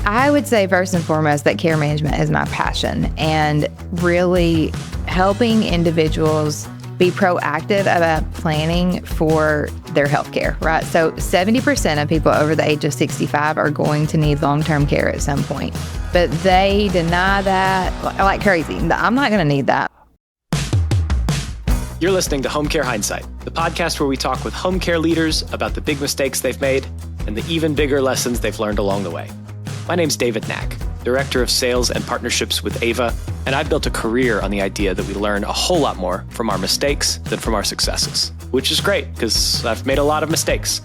I would say first and foremost that care management is my passion, and really helping individuals be proactive about planning for their healthcare, right? So 70% of people over the age of 65 are going to need long-term care at some point, but they deny that like crazy. I'm not going to need that. You're listening to Home Care Hindsight, the podcast where we talk with home care leaders about the big mistakes they've made and the even bigger lessons they've learned along the way. My name's David Knack, Director of Sales and Partnerships with Ava, and I've built a career on the idea that we learn a whole lot more from our mistakes than from our successes, which is great because I've made a lot of mistakes.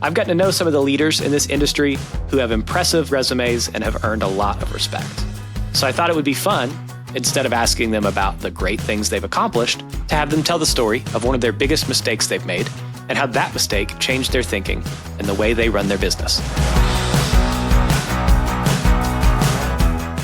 I've gotten to know some of the leaders in this industry who have impressive resumes and have earned a lot of respect. So I thought it would be fun, instead of asking them about the great things they've accomplished, to have them tell the story of one of their biggest mistakes they've made and how that mistake changed their thinking and the way they run their business.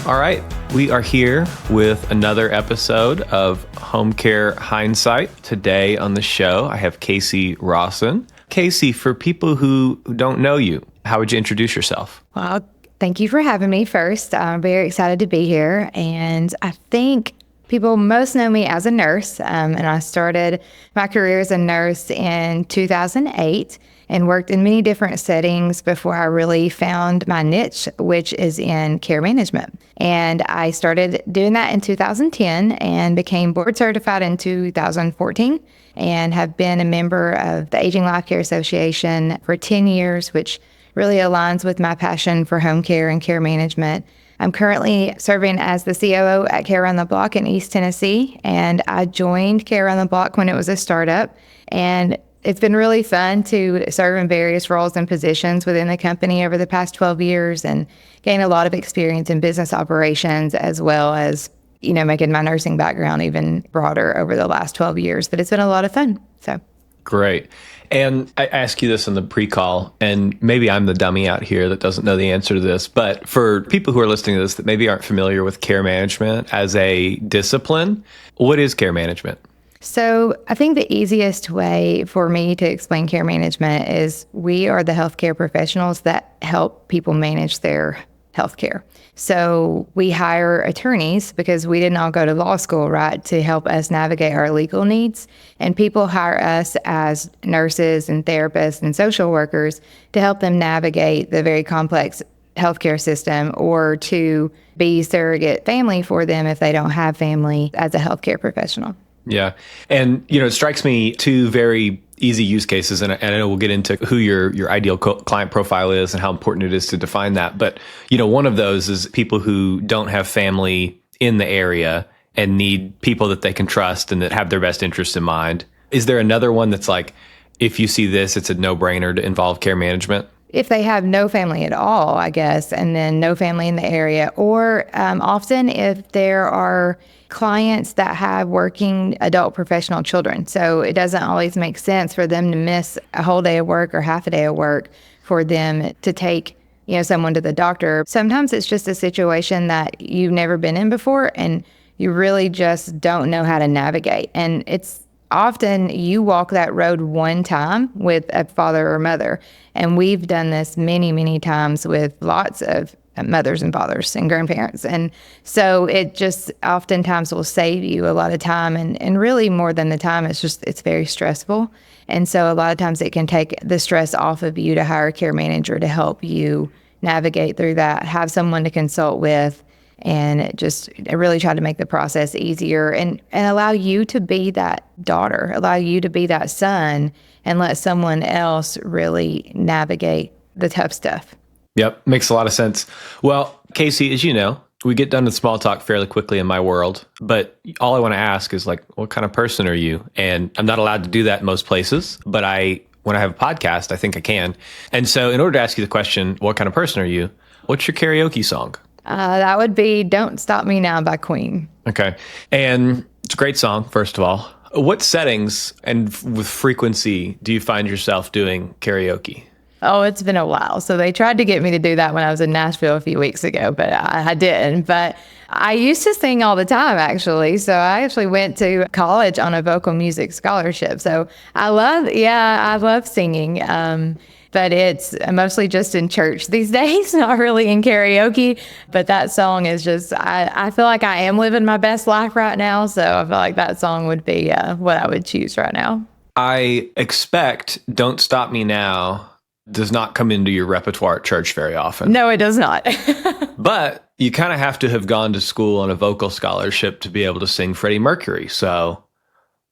All right, we are here with another episode of Home Care Hindsight. Today on the show, I have Casey Rawson. Casey, for people who don't know you, how would you introduce yourself? Well, thank you for having me first. I'm very excited to be here. And I think people most know me as a nurse. And I started my career as a nurse in 2008 and worked in many different settings before I really found my niche, which is in care management. And I started doing that in 2010 and became board certified in 2014 and have been a member of the Aging Life Care Association for 10 years, which really aligns with my passion for home care and care management. I'm currently serving as the COO at Care Around the Block in East Tennessee, and I joined Care Around the Block when it was a startup, and it's been really fun to serve in various roles and positions within the company over the past 12 years and gain a lot of experience in business operations as well as, making my nursing background even broader over the last 12 years. But it's been a lot of fun. So great. And I asked you this in the pre-call, and maybe I'm the dummy out here that doesn't know the answer to this, but for people who are listening to this that maybe aren't familiar with care management as a discipline, what is care management? So I think the easiest way for me to explain care management is we are the healthcare professionals that help people manage their healthcare. So we hire attorneys because we didn't all go to law school, right, to help us navigate our legal needs. And people hire us as nurses and therapists and social workers to help them navigate the very complex healthcare system or to be surrogate family for them if they don't have family as a healthcare professional. Yeah. And, it strikes me two very easy use cases, and I know we'll get into who your ideal client profile is and how important it is to define that. But, one of those is people who don't have family in the area and need people that they can trust and that have their best interests in mind. Is there another one that's like, if you see this, it's a no-brainer to involve care management? If they have no family at all, I guess, and then no family in the area, or often if there are clients that have working adult professional children. So it doesn't always make sense for them to miss a whole day of work or half a day of work for them to take, someone to the doctor. Sometimes it's just a situation that you've never been in before and you really just don't know how to navigate. And it's often you walk that road one time with a father or mother. And we've done this many, many times with lots of mothers and fathers and grandparents. And so it just oftentimes will save you a lot of time. And really more than the time, it's very stressful. And so a lot of times it can take the stress off of you to hire a care manager to help you navigate through that, have someone to consult with, and just really try to make the process easier and allow you to be that daughter, allow you to be that son, and let someone else really navigate the tough stuff. Yep, makes a lot of sense. Well, Casey, as you know, we get done with small talk fairly quickly in my world, but all I want to ask is what kind of person are you? And I'm not allowed to do that in most places, but when I have a podcast, I think I can. And so in order to ask you the question, what kind of person are you? What's your karaoke song? That would be Don't Stop Me Now by Queen. Okay. And it's a great song, first of all. What settings and with frequency do you find yourself doing karaoke? Oh, it's been a while. So they tried to get me to do that when I was in Nashville a few weeks ago, but I didn't. But I used to sing all the time, actually. So I actually went to college on a vocal music scholarship. So I love singing. but it's mostly just in church these days, not really in karaoke. But that song is just, I feel like I am living my best life right now. So I feel like that song would be what I would choose right now. I expect Don't Stop Me Now does not come into your repertoire at church very often. No, it does not. But you kind of have to have gone to school on a vocal scholarship to be able to sing Freddie Mercury. So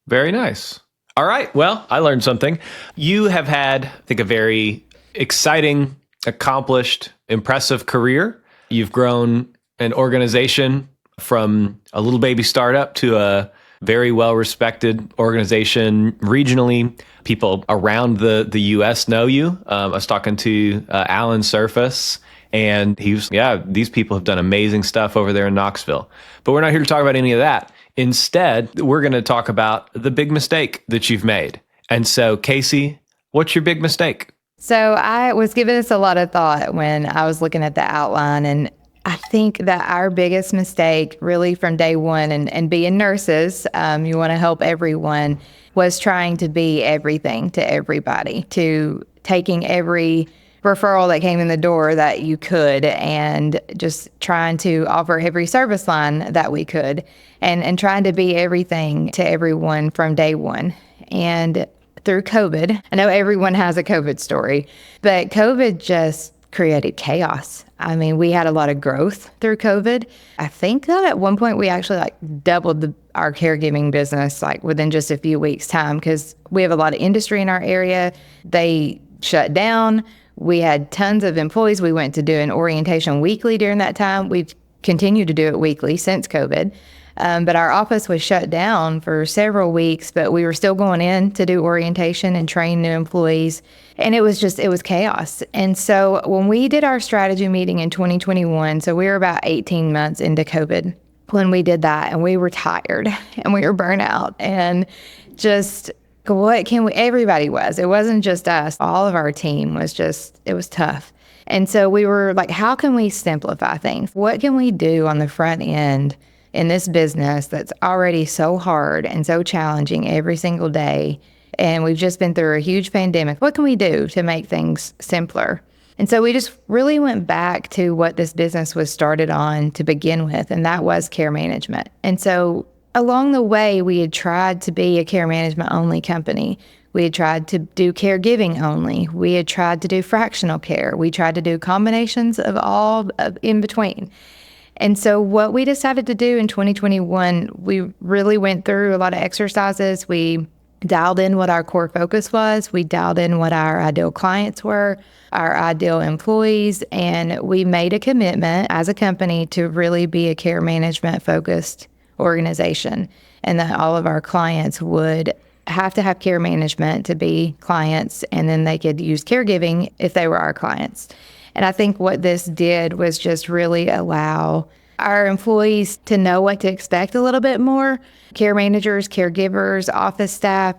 very nice. All right. Well, I learned something. You have had, I think, a very exciting, accomplished, impressive career. You've grown an organization from a little baby startup to a very well-respected organization regionally. People around the U.S. know you. I was talking to Alan Surface, and he was, these people have done amazing stuff over there in Knoxville. But we're not here to talk about any of that. Instead, we're going to talk about the big mistake that you've made. And so, Casey, what's your big mistake? So I was giving this a lot of thought when I was looking at the outline, and I think that our biggest mistake really from day one, and being nurses, you want to help everyone, was trying to be everything to everybody, to taking every referral that came in the door that you could and just trying to offer every service line that we could and trying to be everything to everyone from day one. And through COVID, I know everyone has a COVID story, but COVID just created chaos. I mean, we had a lot of growth through COVID. I think that at one point we actually doubled our caregiving business within just a few weeks' time because we have a lot of industry in our area. They shut down. We had tons of employees. We went to doing orientation weekly during that time. We've continued to do it weekly since COVID. But our office was shut down for several weeks, but we were still going in to do orientation and train new employees. And it was chaos. And so when we did our strategy meeting in 2021, so we were about 18 months into COVID when we did that, and we were tired and we were burnt out and just everybody was. It wasn't just us. All of our team was it was tough. And so we were like, how can we simplify things? What can we do on the front end in this business that's already so hard and so challenging every single day? And we've just been through a huge pandemic. What can we do to make things simpler? And so we just really went back to what this business was started on to begin with, and that was care management. And so along the way, we had tried to be a care management only company. We had tried to do caregiving only. We had tried to do fractional care. We tried to do combinations of all in between. And so what we decided to do in 2021, we really went through a lot of exercises. We dialed in what our core focus was. We dialed in what our ideal clients were, our ideal employees, and we made a commitment as a company to really be a care management focused organization, and that all of our clients would have to have care management to be clients, and then they could use caregiving if they were our clients. And I think what this did was just really allow our employees to know what to expect a little bit more. Care managers, caregivers, office staff.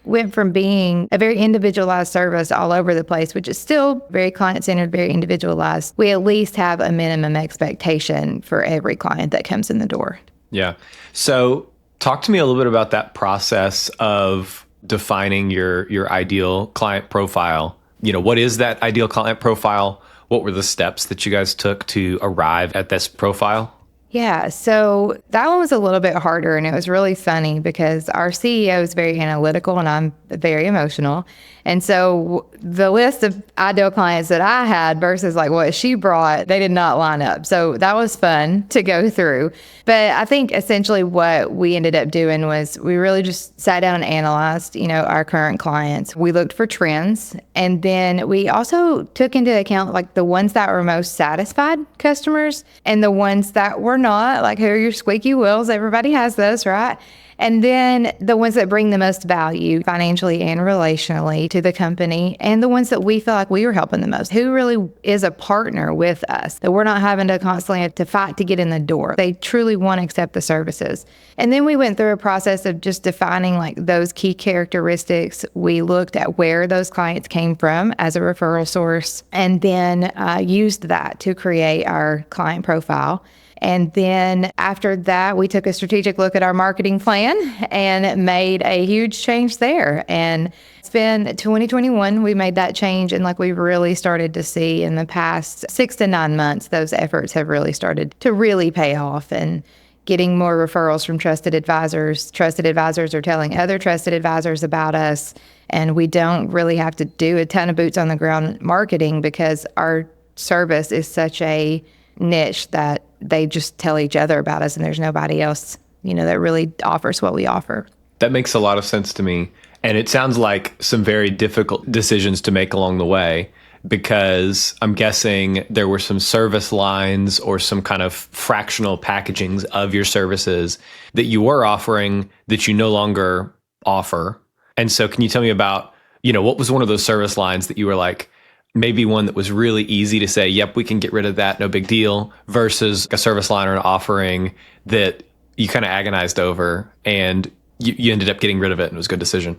Went from being a very individualized service all over the place, which is still very client-centered, very individualized. We at least have a minimum expectation for every client that comes in the door. Yeah. So talk to me a little bit about that process of defining your ideal client profile. What is that ideal client profile? What were the steps that you guys took to arrive at this profile? Yeah, so that one was a little bit harder, and it was really funny because our CEO is very analytical and I'm very emotional. And so the list of ideal clients that I had versus what she brought, they did not line up. So that was fun to go through. But I think essentially what we ended up doing was we really just sat down and analyzed, our current clients. We looked for trends, and then we also took into account the ones that were most satisfied customers and the ones that were not, who are your squeaky wheels. Everybody has those, right? And then the ones that bring the most value financially and relationally to the company, and the ones that we feel like we were helping the most. Who really is a partner with us, that we're not having to constantly have to fight to get in the door. They truly want to accept the services. And then we went through a process of just defining those key characteristics. We looked at where those clients came from as a referral source, and then used that to create our client profile. And then after that, we took a strategic look at our marketing plan plan and made a huge change there. And it's been 2021, we made that change. And like we've really started to see in the past 6 to 9 months, those efforts have really started to really pay off, and getting more referrals from trusted advisors. Trusted advisors are telling other trusted advisors about us. And we don't really have to do a ton of boots on the ground marketing because our service is such a niche that they just tell each other about us, and there's nobody else, that really offers what we offer. That makes a lot of sense to me. And it sounds like some very difficult decisions to make along the way, because I'm guessing there were some service lines or some kind of fractional packagings of your services that you were offering that you no longer offer. And so can you tell me about, what was one of those service lines that you were like, maybe one that was really easy to say, yep, we can get rid of that, no big deal, versus a service line or an offering that you kind of agonized over and you ended up getting rid of it and it was a good decision?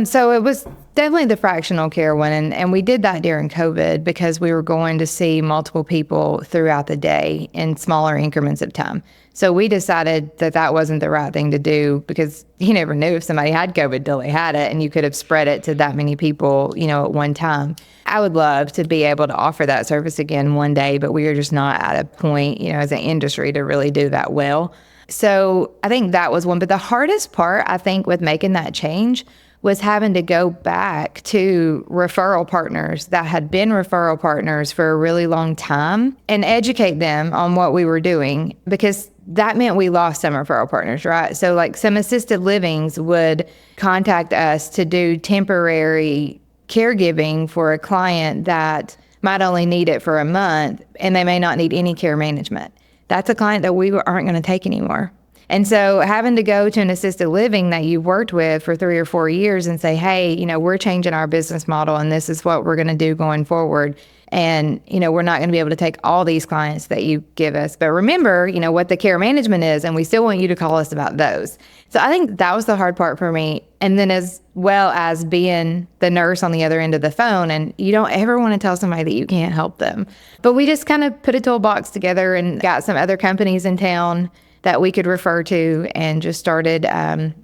So it was definitely the fractional care one. And we did that during COVID because we were going to see multiple people throughout the day in smaller increments of time. So we decided that that wasn't the right thing to do, because you never knew if somebody had COVID till they had it, and you could have spread it to that many people, at one time. I would love to be able to offer that service again one day, but we are just not at a point, as an industry to really do that well. So I think that was one. But the hardest part, I think, with making that change was having to go back to referral partners that had been referral partners for a really long time and educate them on what we were doing, because that meant we lost some referral partners, right? So like some assisted livings would contact us to do temporary caregiving for a client that might only need it for a month, and they may not need any care management. That's a client that we aren't going to take anymore. And so having to go to an assisted living that you worked with for 3 or 4 years and say, hey, we're changing our business model and this is what we're going to do going forward. And, we're not going to be able to take all these clients that you give us. But remember, what the care management is, and we still want you to call us about those. So I think that was the hard part for me. And then as well as being the nurse on the other end of the phone, and you don't ever want to tell somebody that you can't help them. But we just kind of put a toolbox together and got some other companies in town that we could refer to, and just started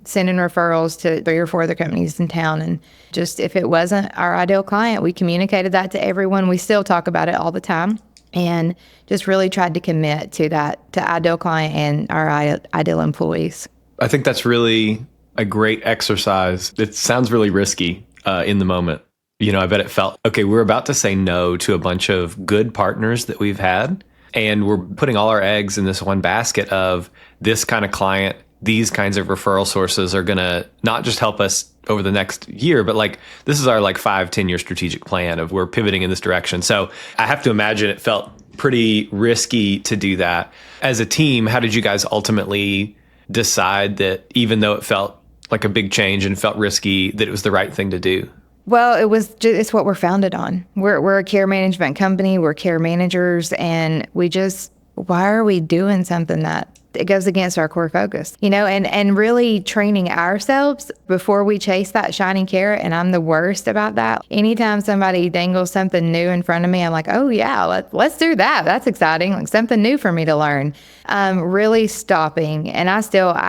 sending referrals to 3 or 4 other companies in town. And just, if it wasn't our ideal client, we communicated that to everyone. We still talk about it all the time, and just really tried to commit to that, to ideal client and our ideal employees. I think that's really a great exercise. It sounds really risky in the moment. I bet it felt, okay, we're about to say no to a bunch of good partners that we've had, and we're putting all our eggs in this one basket of this kind of client. These kinds of referral sources are going to not just help us over the next year, but like this is our 5-10 year strategic plan of we're pivoting in this direction. So I have to imagine it felt pretty risky to do that. As a team, how did you guys ultimately decide that even though it felt like a big change and felt risky, that it was the right thing to do? Well, it's what we're founded on. We're a care management company. We're care managers, and why are we doing something that it goes against our core focus, and really training ourselves before we chase that shiny carrot. And I'm the worst about that. Anytime somebody dangles something new in front of me, I'm like, oh yeah, let's do that. That's exciting. Like something new for me to learn. Really stopping. And I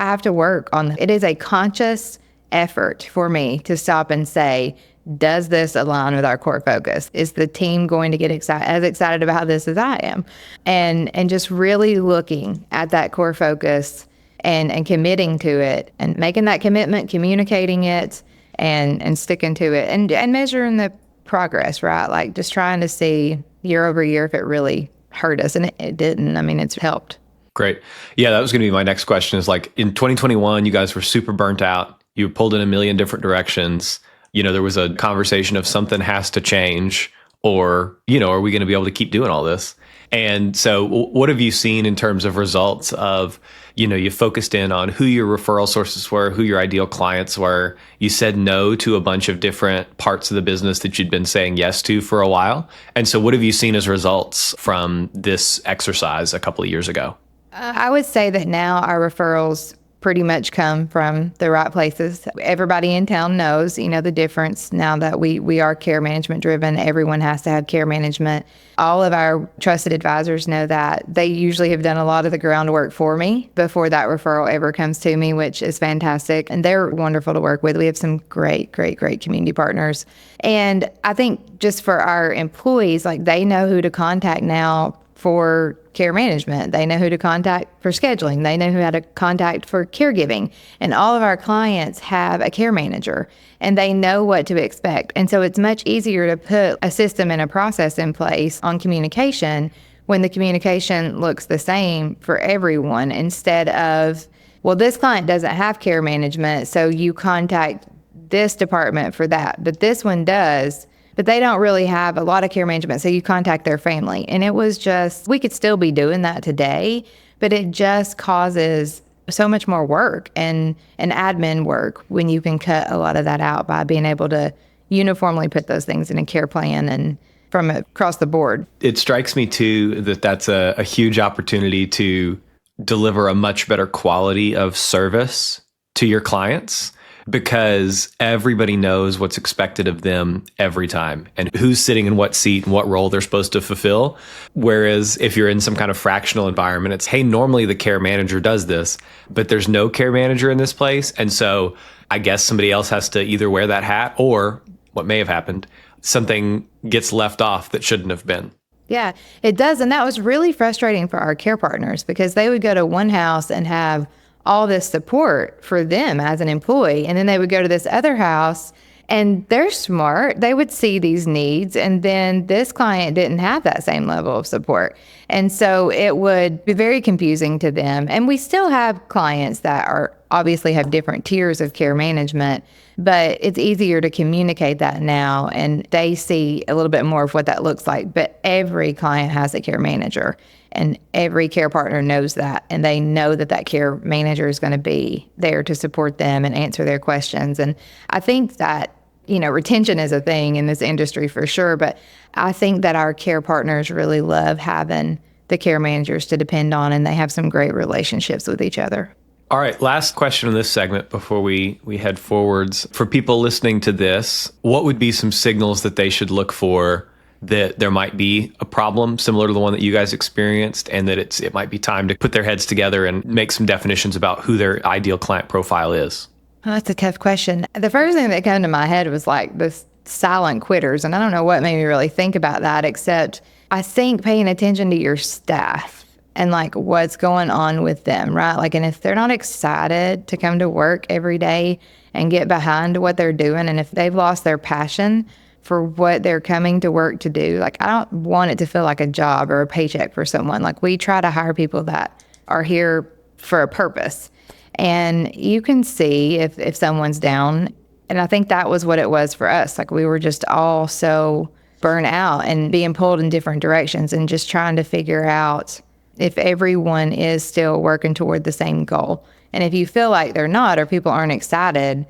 have to work on it. It is a conscious effort for me to stop and say, does this align with our core focus? Is the team going to get as excited about this as I am? And just really looking at that core focus and committing to it, and making that commitment, communicating it, and sticking to it, and measuring the progress, right? Like just trying to see year over year if it really hurt us. And it didn't. I mean, it's helped. Great. Yeah, that was going to be my next question, is like in 2021, you guys were super burnt out. You were pulled in a million different directions. There was a conversation of something has to change, or, are we going to be able to keep doing all this? And so what have you seen in terms of results of, you focused in on who your referral sources were, who your ideal clients were. You said no to a bunch of different parts of the business that you'd been saying yes to for a while. And so what have you seen as results from this exercise a couple of years ago? I would say that now our referrals pretty much come from the right places. Everybody in town knows, the difference now that we are care management driven. Everyone has to have care management. All of our trusted advisors know that. They usually have done a lot of the groundwork for me before that referral ever comes to me, which is fantastic. And they're wonderful to work with. We have some great community partners. And I think just for our employees, like they know who to contact now for care management. They know who to contact for scheduling. They know who to contact for caregiving. And all of our clients have a care manager and they know what to expect. And so it's much easier to put a system and a process in place on communication when the communication looks the same for everyone instead of, well, this client doesn't have care management, so you contact this department for that, but this one does. But they don't really have a lot of care management, so you contact their family. And it was just, we could still be doing that today, but it just causes so much more work and admin work when you can cut a lot of that out by being able to uniformly put those things in a care plan and from across the board. It strikes me too that that's a huge opportunity to deliver a much better quality of service to your clients, because everybody knows what's expected of them every time and who's sitting in what seat and what role they're supposed to fulfill. Whereas if you're in some kind of fractional environment, it's, hey, normally the care manager does this, but there's no care manager in this place. And so I guess somebody else has to either wear that hat, or what may have happened, something gets left off that shouldn't have been. Yeah, it does. And that was really frustrating for our care partners because they would go to one house and have all this support for them as an employee. And then they would go to this other house and they're smart. They would see these needs. And then this client didn't have that same level of support. And so it would be very confusing to them. And we still have clients that are obviously have different tiers of care management, but it's easier to communicate that now. And they see a little bit more of what that looks like. But every client has a care manager. And every care partner knows that, and they know that that care manager is going to be there to support them and answer their questions. And I think that, retention is a thing in this industry for sure, but I think that our care partners really love having the care managers to depend on, and they have some great relationships with each other. All right, last question in this segment before we head forwards. For people listening to this, what would be some signals that they should look for that there might be a problem similar to the one that you guys experienced, and that it might be time to put their heads together and make some definitions about who their ideal client profile is? Oh, that's a tough question. The first thing that came to my head was like the silent quitters. And I don't know what made me really think about that, except I think paying attention to your staff and like what's going on with them, right? Like, and if they're not excited to come to work every day and get behind what they're doing, and if they've lost their passion for what they're coming to work to do. Like, I don't want it to feel like a job or a paycheck for someone. Like, we try to hire people that are here for a purpose. And you can see if someone's down. And I think that was what it was for us. Like, we were just all so burnt out and being pulled in different directions and just trying to figure out if everyone is still working toward the same goal. And if you feel like they're not, or people aren't excited,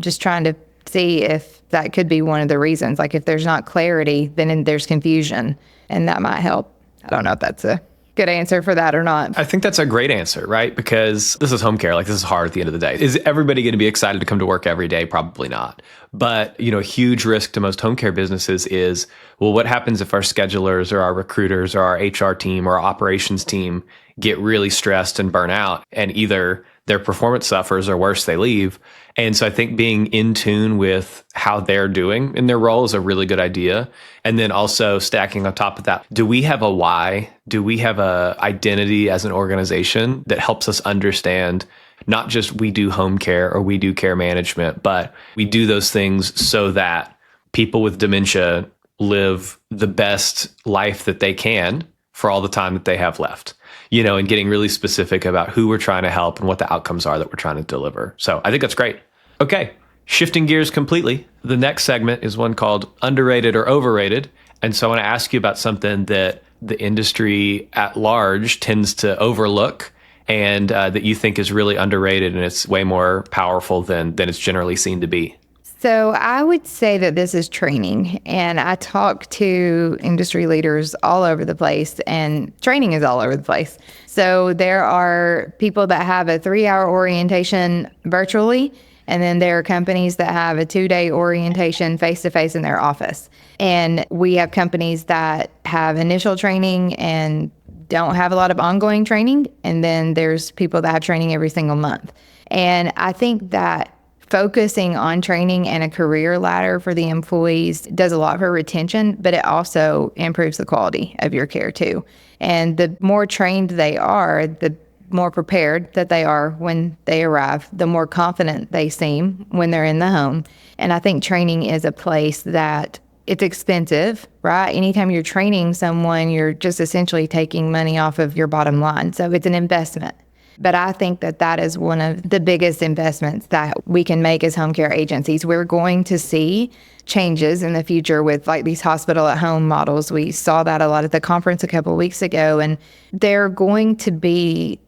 just trying to see if that could be one of the reasons. Like, if there's not clarity, then there's confusion, and that might help. I don't know if that's a good answer for that or not. I think that's a great answer, right? Because this is home care. Like, this is hard at the end of the day. Is everybody going to be excited to come to work every day? Probably not. But, a huge risk to most home care businesses is, well, what happens if our schedulers or our recruiters or our HR team or our operations team get really stressed and burn out, and either their performance suffers or worse, they leave? And so I think being in tune with how they're doing in their role is a really good idea. And then also stacking on top of that, do we have a why? Do we have a identity as an organization that helps us understand not just we do home care or we do care management, but we do those things so that people with dementia live the best life that they can for all the time that they have left? And getting really specific about who we're trying to help and what the outcomes are that we're trying to deliver. So I think that's great. Okay, shifting gears completely. The next segment is one called Underrated or Overrated. And so I want to ask you about something that the industry at large tends to overlook, and that you think is really underrated and it's way more powerful than it's generally seen to be. So I would say that this is training, and I talk to industry leaders all over the place, and training is all over the place. So there are people that have a 3-hour orientation virtually, and then there are companies that have a 2-day orientation face-to-face in their office. And we have companies that have initial training and don't have a lot of ongoing training, and then there's people that have training every single month. And I think that focusing on training and a career ladder for the employees does a lot for retention, but it also improves the quality of your care too. And the more trained they are, the more prepared that they are when they arrive, the more confident they seem when they're in the home. And I think training is a place that it's expensive, right? Anytime you're training someone, you're just essentially taking money off of your bottom line. So it's an investment. But I think that that is one of the biggest investments that we can make as home care agencies. We're going to see changes in the future with like these hospital at home models. We saw that a lot at the conference a couple of weeks ago, and there are going to be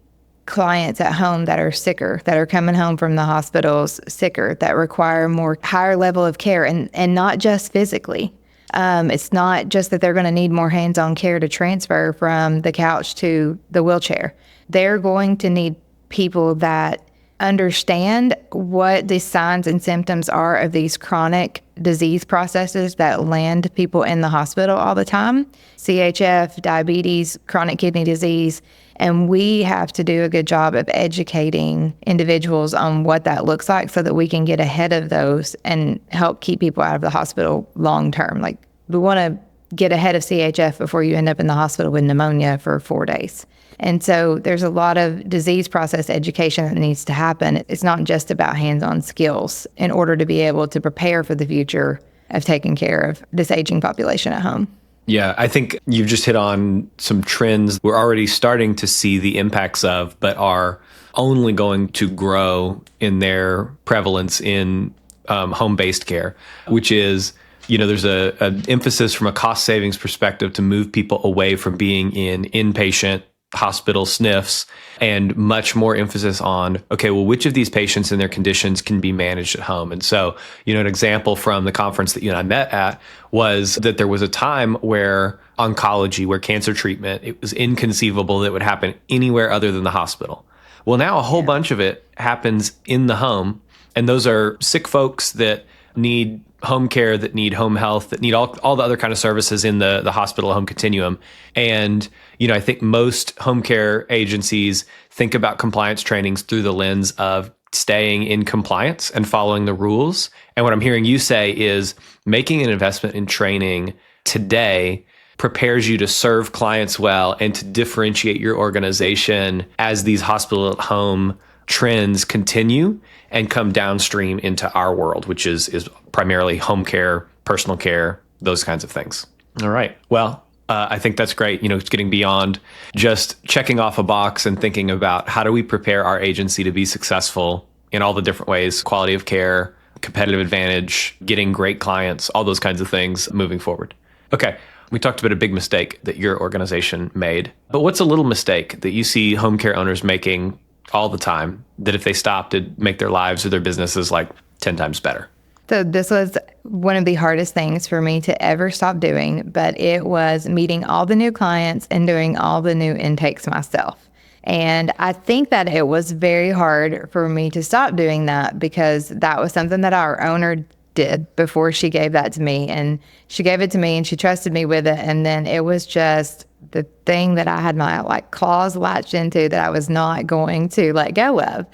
clients at home that are sicker, that are coming home from the hospitals sicker, that require more higher level of care, and not just physically. It's not just that they're going to need more hands-on care to transfer from the couch to the wheelchair. They're going to need people that understand what the signs and symptoms are of these chronic disease processes that land people in the hospital all the time. CHF, diabetes, chronic kidney disease. And we have to do a good job of educating individuals on what that looks like so that we can get ahead of those and help keep people out of the hospital long term. Like, we want to get ahead of CHF before you end up in the hospital with pneumonia for 4 days. And so there's a lot of disease process education that needs to happen. It's not just about hands-on skills in order to be able to prepare for the future of taking care of this aging population at home. Yeah, I think you've just hit on some trends we're already starting to see the impacts of, but are only going to grow in their prevalence in home-based care, which is, there's an emphasis from a cost savings perspective to move people away from being in inpatient hospital SNFs, and much more emphasis on, okay, well, which of these patients and their conditions can be managed at home? And so, an example from the conference that you and I met at was that there was a time where oncology, where cancer treatment, it was inconceivable that it would happen anywhere other than the hospital. Well, now a whole bunch of it happens in the home, and those are sick folks that need home care, that need home health, that need all the other kind of services in the hospital home continuum. And, I think most home care agencies think about compliance trainings through the lens of staying in compliance and following the rules. And what I'm hearing you say is making an investment in training today prepares you to serve clients well and to differentiate your organization as these hospital at home trends continue and come downstream into our world, which is primarily home care, personal care, those kinds of things. All right. Well, I think that's great. It's getting beyond just checking off a box and thinking about how do we prepare our agency to be successful in all the different ways, quality of care, competitive advantage, getting great clients, all those kinds of things moving forward. Okay. We talked about a big mistake that your organization made, but what's a little mistake that you see home care owners making all the time that if they stopped, it'd make their lives or their businesses like 10 times better? So this was one of the hardest things for me to ever stop doing, but it was meeting all the new clients and doing all the new intakes myself. And I think that it was very hard for me to stop doing that because that was something that our owner did before she gave that to me. And she gave it to me and she trusted me with it. And then it was just the thing that I had my claws latched into that I was not going to let go of.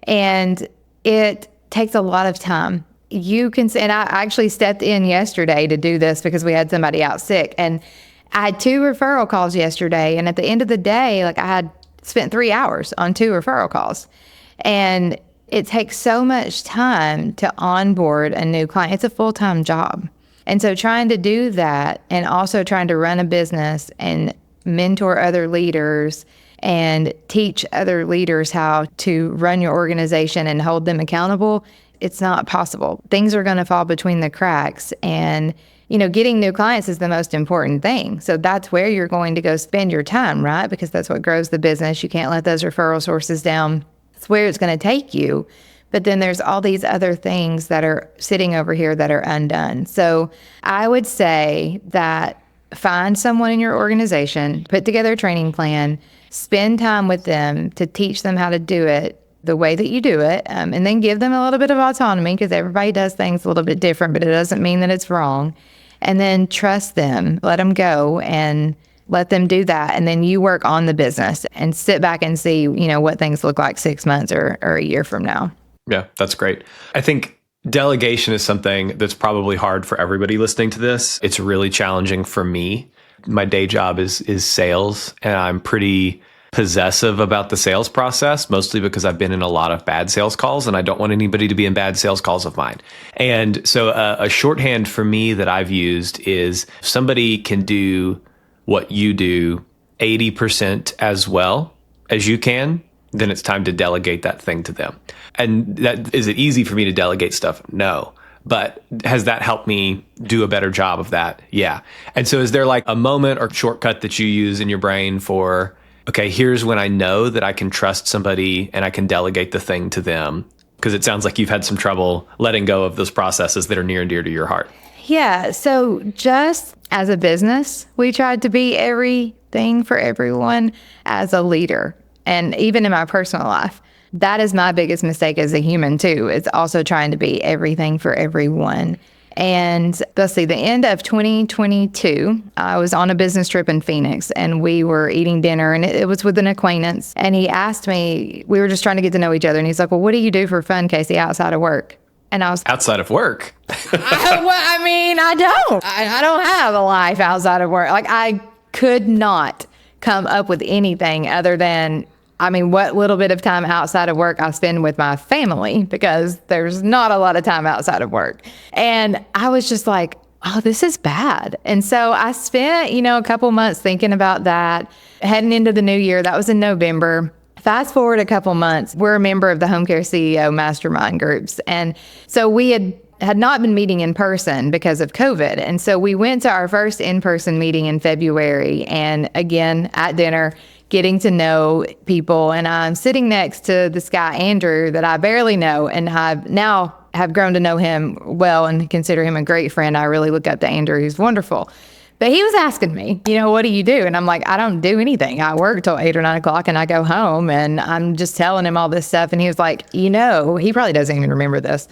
And it takes a lot of time. And I actually stepped in yesterday to do this because we had somebody out sick. And I had 2 referral calls yesterday. And at the end of the day, I had spent 3 hours on 2 referral calls. And it takes so much time to onboard a new client. It's a full-time job. And so trying to do that and also trying to run a business and mentor other leaders and teach other leaders how to run your organization and hold them accountable, it's not possible. Things are going to fall between the cracks. And, getting new clients is the most important thing. So that's where you're going to go spend your time, right? Because that's what grows the business. You can't let those referral sources down. It's where it's going to take you. But then there's all these other things that are sitting over here that are undone. So I would say that find someone in your organization, put together a training plan, spend time with them to teach them how to do it the way that you do it, and then give them a little bit of autonomy, because everybody does things a little bit different, but it doesn't mean that it's wrong. And then trust them, let them go and let them do that. And then you work on the business and sit back and see, what things look like 6 months or a year from now. Yeah, that's great. I think delegation is something that's probably hard for everybody listening to this. It's really challenging for me. My day job is sales, and I'm pretty possessive about the sales process, mostly because I've been in a lot of bad sales calls, and I don't want anybody to be in bad sales calls of mine. And so a shorthand for me that I've used is somebody can do what you do 80% as well as you can, then it's time to delegate that thing to them. And is it easy for me to delegate stuff? No. But has that helped me do a better job of that? Yeah. And so is there like a moment or shortcut that you use in your brain for, okay, here's when I know that I can trust somebody and I can delegate the thing to them? Because it sounds like you've had some trouble letting go of those processes that are near and dear to your heart. Yeah. So just as a business, we tried to be everything for everyone as a leader. And even in my personal life, that is my biggest mistake as a human too. It's also trying to be everything for everyone. And let's see, the end of 2022, I was on a business trip in Phoenix, and we were eating dinner, and it was with an acquaintance. And he asked me, we were just trying to get to know each other. And he's like, well, what do you do for fun, Casey, outside of work? And I was outside of work. I don't. I don't have a life outside of work. Like, I could not come up with anything other than, what little bit of time outside of work I spend with my family, because there's not a lot of time outside of work. And I was just like, oh, this is bad. And so I spent, a couple months thinking about that, heading into the new year. That was in November. Fast forward a couple months, we're a member of the Home Care CEO mastermind groups. And so we had not been meeting in person because of COVID. And so we went to our first in-person meeting in February, and again, at dinner, getting to know people. And I'm sitting next to this guy, Andrew, that I barely know, and have grown to know him well and consider him a great friend. I really look up to Andrew. He's wonderful. But he was asking me, what do you do? And I'm like, I don't do anything. I work till 8 or 9 o'clock and I go home, and I'm just telling him all this stuff. And he was like, he probably doesn't even remember this.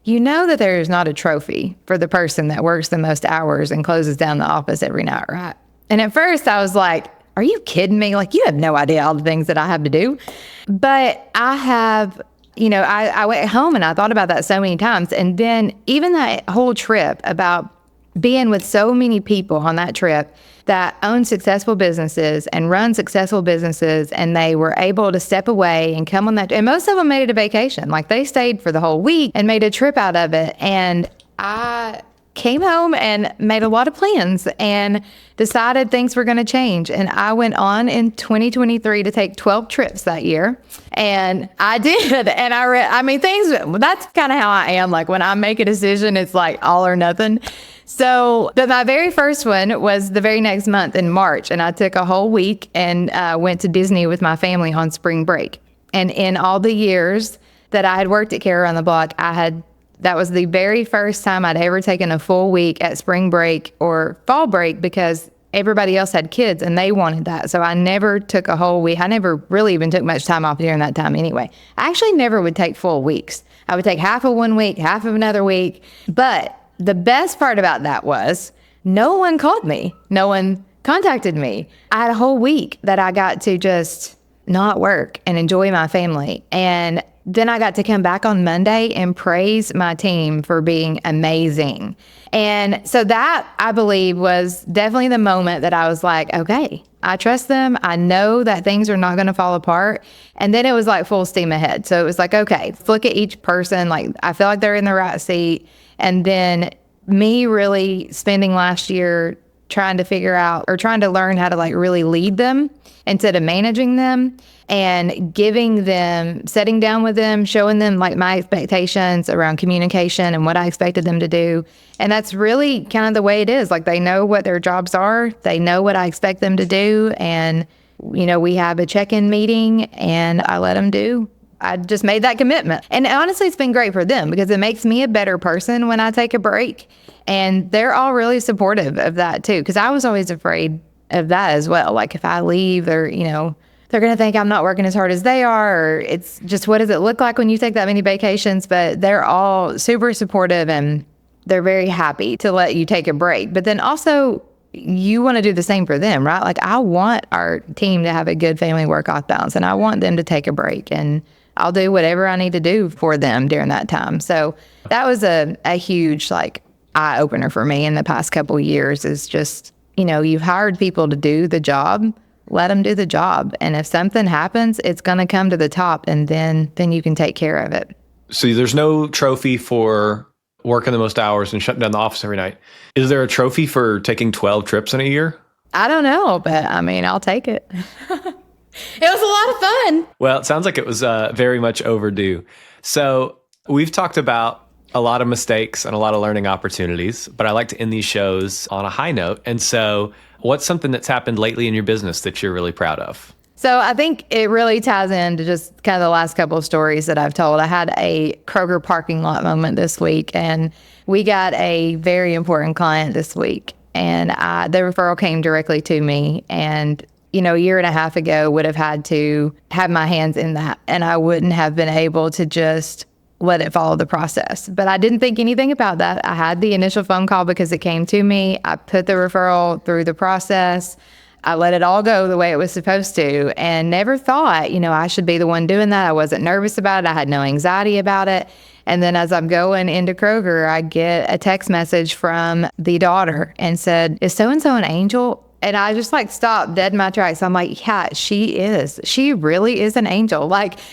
That there is not a trophy for the person that works the most hours and closes down the office every night, right? And at first I was like, are you kidding me? Like, you have no idea all the things that I have to do. But I have, I went home and I thought about that so many times. And then even that whole trip, about being with so many people on that trip that own successful businesses and run successful businesses, and they were able to step away and come on that. And most of them made it a vacation. Like, they stayed for the whole week and made a trip out of it. And I came home and made a lot of plans and decided things were going to change. And I went on in 2023 to take 12 trips that year. And I did. And things, that's kind of how I am. Like, when I make a decision, it's like all or nothing. So, but my very first one was the very next month in March. And I took a whole week and went to Disney with my family on spring break. And in all the years that I had worked at Care Around the Block, that was the very first time I'd ever taken a full week at spring break or fall break, because everybody else had kids and they wanted that. So I never took a whole week. I never really even took much time off during that time anyway. I actually never would take full weeks. I would take half of one week, half of another week. But the best part about that was no one called me. No one contacted me. I had a whole week that I got to just not work and enjoy my family. And then I got to come back on Monday and praise my team for being amazing. And so that, I believe, was definitely the moment that I was like, okay, I trust them. I know that things are not going to fall apart. And then it was like full steam ahead. So it was like, okay, look at each person. Like, I feel like they're in the right seat. And then me really spending last year trying to figure out, or trying to learn how to like really lead them instead of managing them, and giving them, sitting down with them, showing them like my expectations around communication and what I expected them to do. And that's really kind of the way it is. Like, they know what their jobs are. They know what I expect them to do. And, we have a check-in meeting, and I let them do I just made that commitment. And honestly, it's been great for them because it makes me a better person when I take a break. And they're all really supportive of that too. Because I was always afraid of that as well. Like if I leave or, they're going to think I'm not working as hard as they are, or it's just, what does it look like when you take that many vacations? But they're all super supportive and they're very happy to let you take a break. But then also you want to do the same for them, right? Like I want our team to have a good family work-life balance and I want them to take a break, and I'll do whatever I need to do for them during that time. So that was a huge eye opener for me in the past couple of years, is just, you've hired people to do the job. Let them do the job. And if something happens, it's going to come to the top, and then you can take care of it. So there's no trophy for working the most hours and shutting down the office every night. Is there a trophy for taking 12 trips in a year? I don't know, but I'll take it. It was a lot of fun. Well, it sounds like it was very much overdue. So we've talked about a lot of mistakes and a lot of learning opportunities, but I like to end these shows on a high note. And so what's something that's happened lately in your business that you're really proud of? So I think it really ties into just kind of the last couple of stories that I've told. I had a Kroger parking lot moment this week, and we got a very important client this week. And the referral came directly to me. And, a year and a half ago would have had to have my hands in that. And I wouldn't have been able to just let it follow the process. But I didn't think anything about that. I had the initial phone call because it came to me. I put the referral through the process. I let it all go the way it was supposed to, and never thought, I should be the one doing that. I wasn't nervous about it. I had no anxiety about it. And then as I'm going into Kroger, I get a text message from the daughter and said, "Is so-and-so an angel?" And I just stopped dead in my tracks. I'm like, yeah, she is. She really is an angel.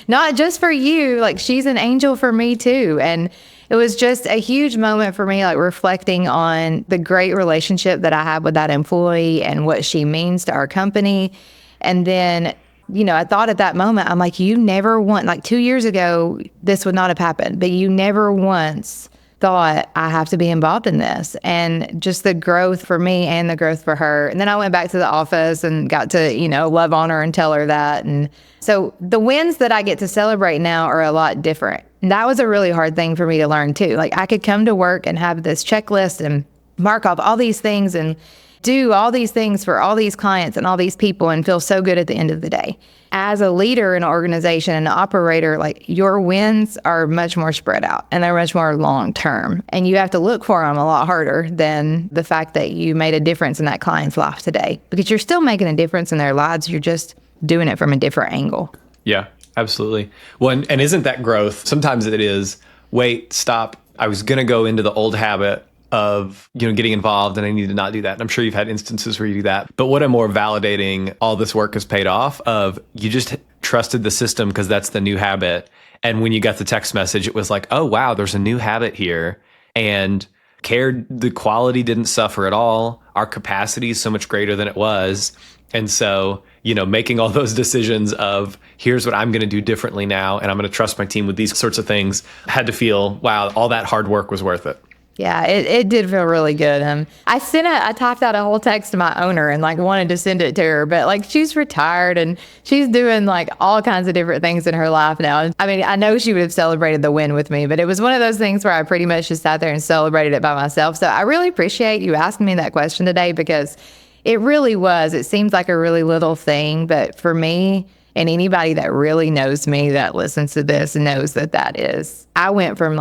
Not just for you, she's an angel for me too. And it was just a huge moment for me, reflecting on the great relationship that I have with that employee and what she means to our company. And then, I thought at that moment, I'm like, you never 2 years ago, this would not have happened, but you never once thought I have to be involved in this. And just the growth for me and the growth for her. And then I went back to the office and got to, love on her and tell her that. And so the wins that I get to celebrate now are a lot different. And that was a really hard thing for me to learn too. I could come to work and have this checklist and mark off all these things and do all these things for all these clients and all these people and feel so good at the end of the day. As a leader in an organization and an operator, your wins are much more spread out and they're much more long term. And you have to look for them a lot harder than the fact that you made a difference in that client's life today, because you're still making a difference in their lives. You're just doing it from a different angle. Yeah, absolutely. Well, and isn't that growth? Sometimes it is, wait, stop. I was going to go into the old habit of, getting involved, and I need to not do that. And I'm sure you've had instances where you do that. But what a more validating, all this work has paid off, of you just trusted the system because that's the new habit. And when you got the text message, it was like, oh, wow, there's a new habit here. And the quality didn't suffer at all. Our capacity is so much greater than it was. And so, making all those decisions of here's what I'm going to do differently now, and I'm going to trust my team with these sorts of things, had to feel, wow, all that hard work was worth it. Yeah, it did feel really good. I typed out a whole text to my owner and wanted to send it to her, but she's retired and she's doing all kinds of different things in her life now. I know she would have celebrated the win with me, but it was one of those things where I pretty much just sat there and celebrated it by myself. So I really appreciate you asking me that question today, because it really was. It seems like a really little thing, but for me and anybody that really knows me that listens to this knows that is. I went from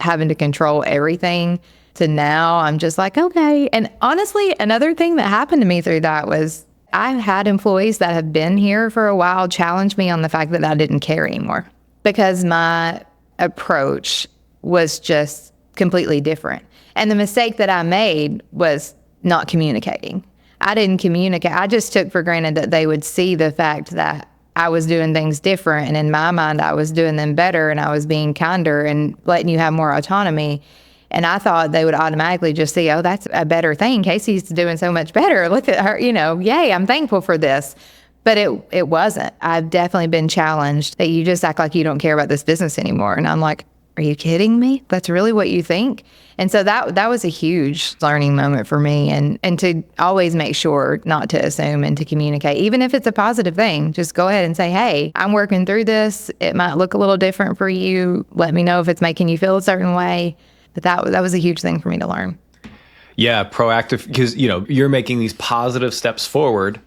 having to control everything to now I'm just okay. And honestly, another thing that happened to me through that was I've had employees that have been here for a while challenge me on the fact that I didn't care anymore, because my approach was just completely different. And the mistake that I made was not communicating. I didn't communicate. I just took for granted that they would see the fact that I was doing things different. And in my mind, I was doing them better and I was being kinder and letting you have more autonomy. And I thought they would automatically just see, oh, that's a better thing. Casey's doing so much better. Look at her, yay, I'm thankful for this. But it wasn't. I've definitely been challenged that you just act like you don't care about this business anymore. And I'm like, are you kidding me? That's really what you think? And so that was a huge learning moment for me, and to always make sure not to assume and to communicate. Even if it's a positive thing, just go ahead and say, hey, I'm working through this. It might look a little different for you. Let me know if it's making you feel a certain way. But that was a huge thing for me to learn. Yeah, proactive, because you're making these positive steps forward,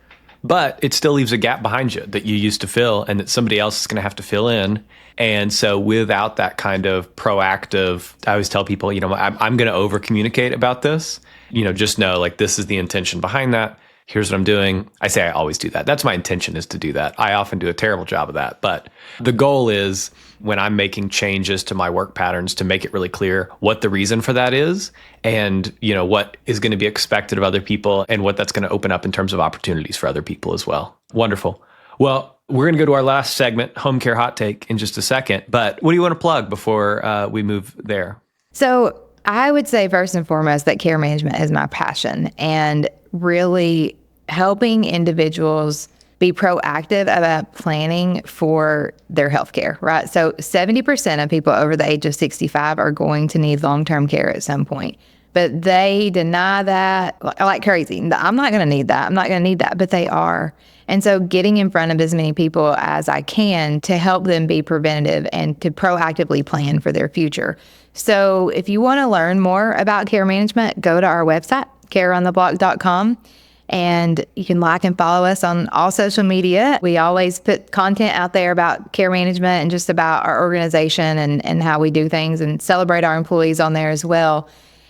but it still leaves a gap behind you that you used to fill and that somebody else is going to have to fill in. And so without that kind of proactive, I always tell people, I'm going to over communicate about this. Just know, like, this is the intention behind that. Here's what I'm doing. I say I always do that. That's my intention, is to do that. I often do a terrible job of that. But the goal is, when I'm making changes to my work patterns, to make it really clear what the reason for that is, and what is going to be expected of other people, and what that's going to open up in terms of opportunities for other people as well. Wonderful. Well, we're going to go to our last segment, Home Care Hot Take, in just a second. But what do you want to plug before we move there? So I would say first and foremost that care management is my passion, and really helping individuals be proactive about planning for their healthcare, right? So 70% of people over the age of 65 are going to need long-term care at some point, but they deny that like crazy. I'm not going to need that. I'm not going to need that, but they are. And so getting in front of as many people as I can to help them be preventative and to proactively plan for their future. So if you want to learn more about care management, go to our website, careontheblock.com. And you can like and follow us on all social media. We always put content out there about care management and just about our organization and how we do things, and celebrate our employees on there as well.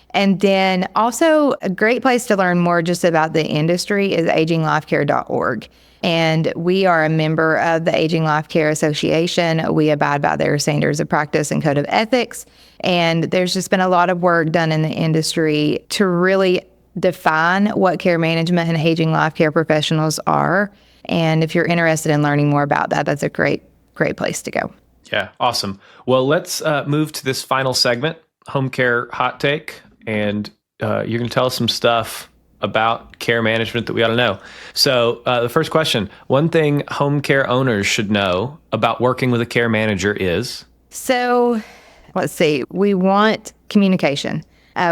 And then also a great place to learn more just about the industry is aginglifecare.org. And we are a member of the Aging Life Care Association. We abide by their standards of practice and code of ethics. And there's just been a lot of work done in the industry to really define what care management and aging life care professionals are. And if you're interested in learning more about that, that's a great place to go. Yeah, awesome. Well, let's move to this final segment, Home Care Hot Take. And you're going to tell us some stuff about care management that we ought to know. So the first question, one thing home care owners should know about working with a care manager is? So let's see, we want communication.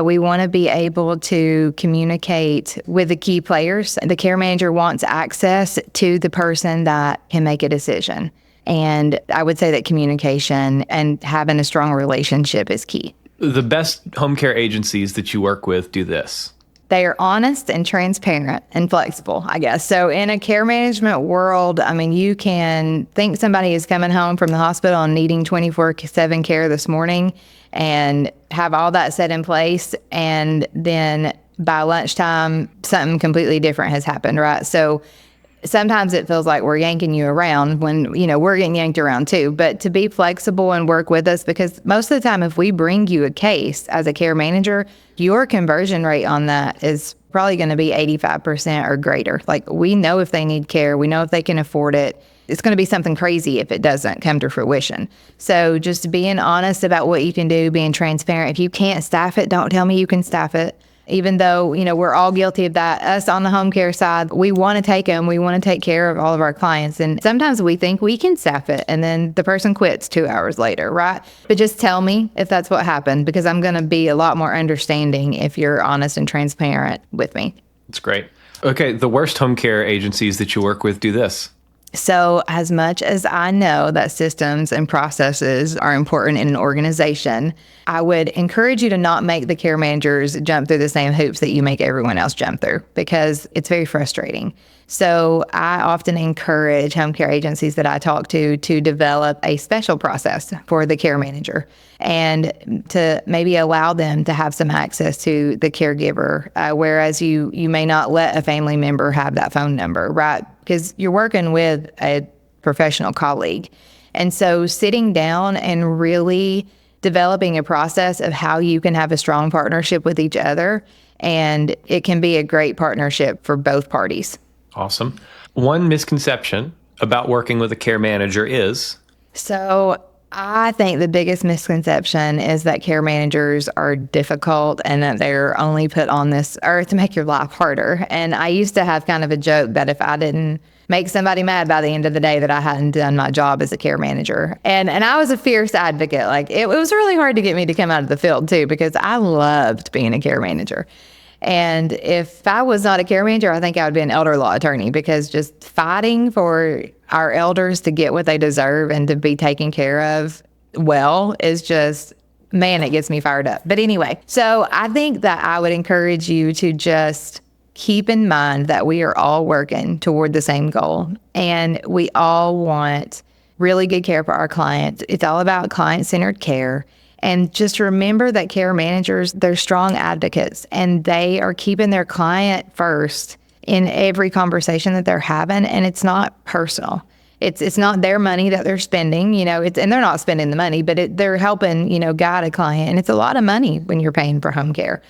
We want to be able to communicate with the key players. The care manager wants access to the person that can make a decision. And I would say that communication and having a strong relationship is key. The best home care agencies that you work with do this. They are honest and transparent and flexible, I guess. So in a care management world, I mean, you can think somebody is coming home from the hospital and needing 24/7 care this morning and have all that set in place. And then by lunchtime, something completely different has happened, right? So sometimes it feels like we're yanking you around when, we're getting yanked around too. But to be flexible and work with us, because most of the time, if we bring you a case as a care manager, your conversion rate on that is probably going to be 85% or greater. Like, we know if they need care, we know if they can afford it. It's going to be something crazy if it doesn't come to fruition. So just being honest about what you can do, being transparent. If you can't staff it, don't tell me you can staff it. Even though, we're all guilty of that. Us on the home care side, we want to take them. We want to take care of all of our clients. And sometimes we think we can staff it, and then the person quits 2 hours later, right? But just tell me if that's what happened, because I'm going to be a lot more understanding if you're honest and transparent with me. That's great. Okay, the worst home care agencies that you work with do this. So as much as I know that systems and processes are important in an organization, I would encourage you to not make the care managers jump through the same hoops that you make everyone else jump through, because it's very frustrating. So I often encourage home care agencies that I talk to develop a special process for the care manager and to maybe allow them to have some access to the caregiver, whereas you may not let a family member have that phone number, right? Because you're working with a professional colleague. And so sitting down and really developing a process of how you can have a strong partnership with each other, and it can be a great partnership for both parties. Awesome. One misconception about working with a care manager is? So I think the biggest misconception is that care managers are difficult and that they're only put on this earth to make your life harder. And I used to have kind of a joke that if I didn't make somebody mad by the end of the day that I hadn't done my job as a care manager. And I was a fierce advocate. Like it was really hard to get me to come out of the field too, because I loved being a care manager. And if I was not a care manager, I think I would be an elder law attorney, because just fighting for our elders to get what they deserve and to be taken care of well is just, man, it gets me fired up. But anyway, so I think that I would encourage you to just keep in mind that we are all working toward the same goal, and we all want really good care for our clients. It's all about client-centered care. And just remember that care managers, they're strong advocates, and they are keeping their client first in every conversation that they're having. And it's not personal. It's not their money that they're spending, and they're not spending the money, but they're helping, guide a client. And it's a lot of money when you're paying for home care.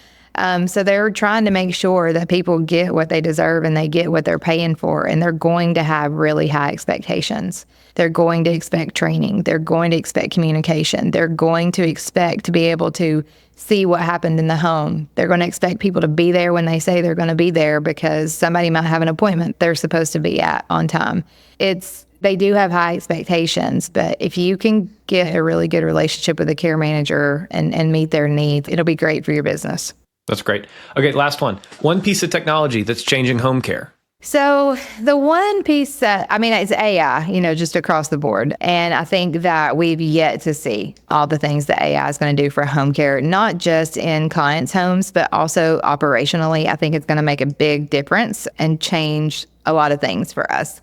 So they're trying to make sure that people get what they deserve and they get what they're paying for. And they're going to have really high expectations. They're going to expect training. They're going to expect communication. They're going to expect to be able to see what happened in the home. They're going to expect people to be there when they say they're going to be there, because somebody might have an appointment they're supposed to be at on time. They do have high expectations, but if you can get a really good relationship with a care manager and meet their needs, it'll be great for your business. That's great. Okay, last one. One piece of technology that's changing home care. So the one piece it's AI, just across the board. And I think that we've yet to see all the things that AI is going to do for home care, not just in clients' homes, but also operationally. I think it's going to make a big difference and change a lot of things for us.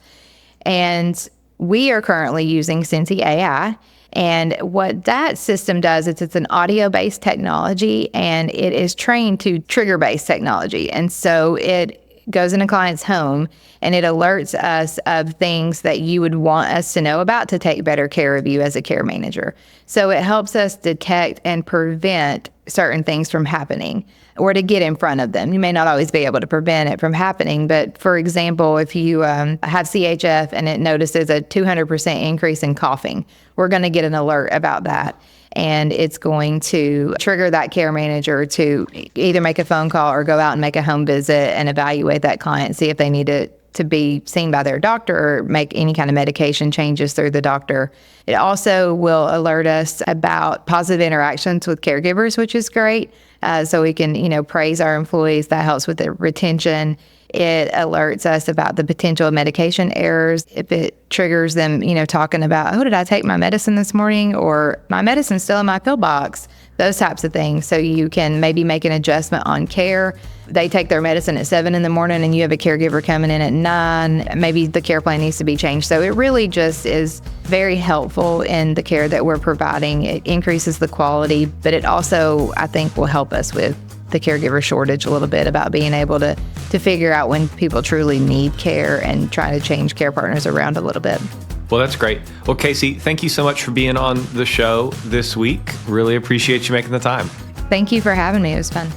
And we are currently using Sensi AI. And what that system does is it's an audio-based technology, and it is trained to trigger-based technology. And so it goes in a client's home and it alerts us of things that you would want us to know about to take better care of you as a care manager. So it helps us detect and prevent certain things from happening, or to get in front of them. You may not always be able to prevent it from happening, but for example, if you have CHF and it notices a 200% increase in coughing, we're going to get an alert about that. And it's going to trigger that care manager to either make a phone call or go out and make a home visit and evaluate that client, see if they need to be seen by their doctor or make any kind of medication changes through the doctor. It also will alert us about positive interactions with caregivers, which is great. So we can, praise our employees. That helps with the retention. It alerts us about the potential of medication errors. If it triggers them, talking about, did I take my medicine this morning? Or my medicine's still in my pill box. Those types of things. So you can maybe make an adjustment on care. They take their medicine at 7 a.m. and you have a caregiver coming in at 9. Maybe the care plan needs to be changed. So it really just is very helpful in the care that we're providing. It increases the quality, but it also, I think, will help us with the caregiver shortage a little bit, about being able to figure out when people truly need care and try to change care partners around a little bit. Well, that's great. Well, Casey, thank you so much for being on the show this week. Really appreciate you making the time. Thank you for having me. It was fun.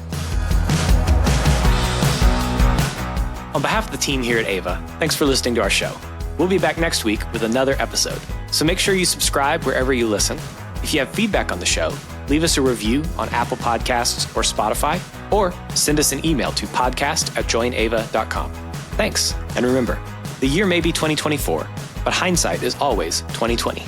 On behalf of the team here at Ava, thanks for listening to our show. We'll be back next week with another episode. So make sure you subscribe wherever you listen. If you have feedback on the show, leave us a review on Apple Podcasts or Spotify, or send us an email to podcast@joinava.com. Thanks. And remember, the year may be 2024, but hindsight is always 2020.